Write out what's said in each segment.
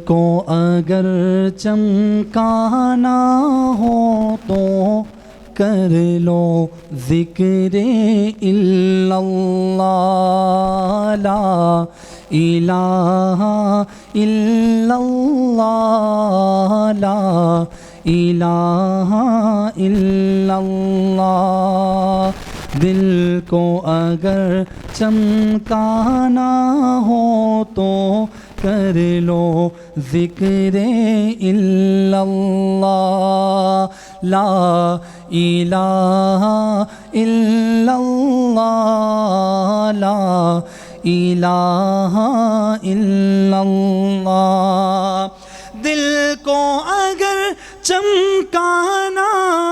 کو اگر چمکانا ہو تو کر لو ذکر الا اللہ، لا الہ الا اللہ، لا الہ الا اللہ۔ دل کو اگر چمکانا ہو تو کر لو ذکر الا اللہ، لا الہ الا اللہ، لا الہ الا اللہ۔ دل کو اگر چمکانا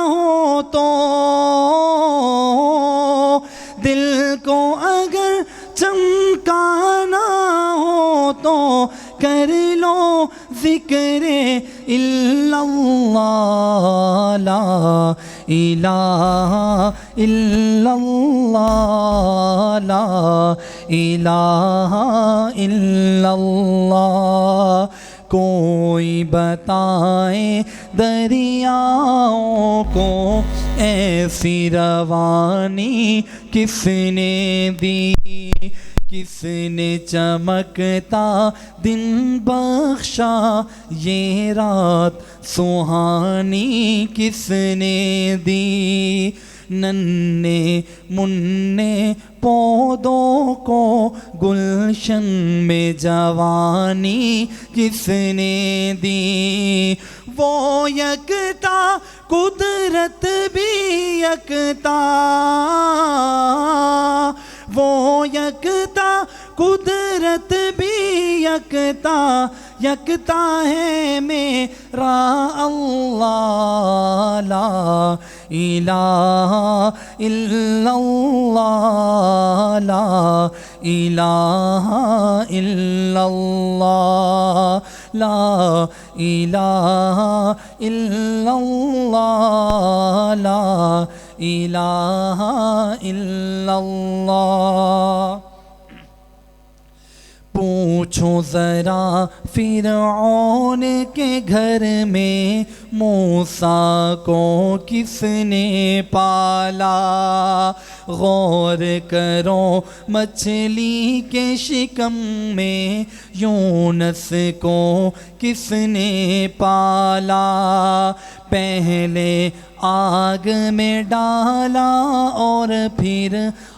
ہو تو، دل کو اگر چمکانا ہو تو کر لو ذکر الا اللہ، لا الہ الا اللہ، لا الہ الا اللہ۔ کوئی بتائے دریاؤں کو ایسی روانی کس نے دی، کس نے چمکتا دن بخشا، یہ رات سہانی کس نے دی۔ ننھے منھے پودوں کو گلشن میں جوانی کس نے دی، وہ یکتا قدرت بھی یکتا، وہ یکتا قدرت بھی یکتا، یکتا ہے میرا اللہ، لا الہ الا اللہ، لا الہ الا اللہ، لا الہ الا اللہ، لا الہ الا اللہ۔ پوچھو ذرا فرعون کے گھر میں موسیٰ کو کس نے پالا، غور کرو مچھلی کے شکم میں یونس کو کس نے پالا، پہلے آگ میں ڈالا اور پھر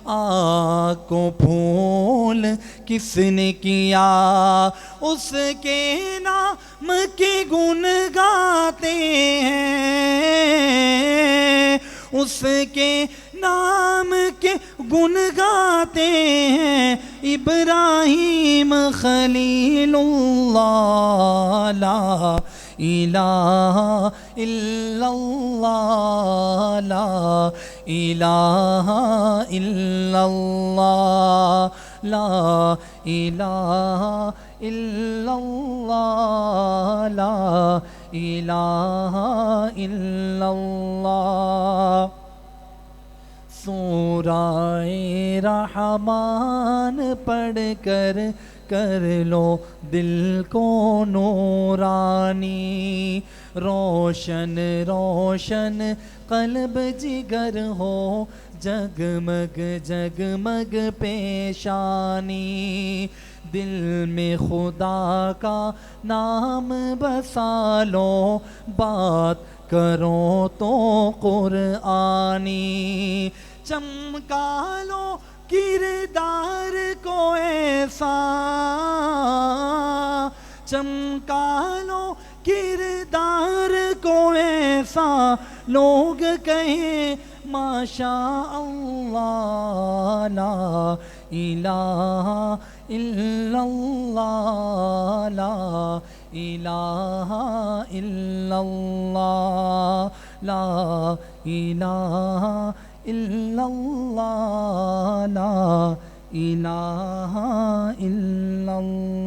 آگ کو پھول کس نے کیا، اس کے نام کے گن گاتے ہیں، اس کے نام کے گن گاتے ہیں ابراہیم خلیل اللہ، لا الہ الا اللہ، لا الہ الا اللہ، لا الہ الا اللہ، لا الہ الا اللہ۔ سورہ رحمان پڑھ کر کر لو دل کو نورانی، روشن روشن قلب جگر ہو، جگمگ جگمگ پیشانی، دل میں خدا کا نام بسا لو، بات کرو تو قرآنی، چمکا لو کردار کو ایسا، چمکا لو کردار کو ایسا، لوگ کہیں ماشاء اللہ، لا الہ الا اللہ، لا الہ الا اللہ، لا الہ الا اللہ، لا الہ الا اللہ۔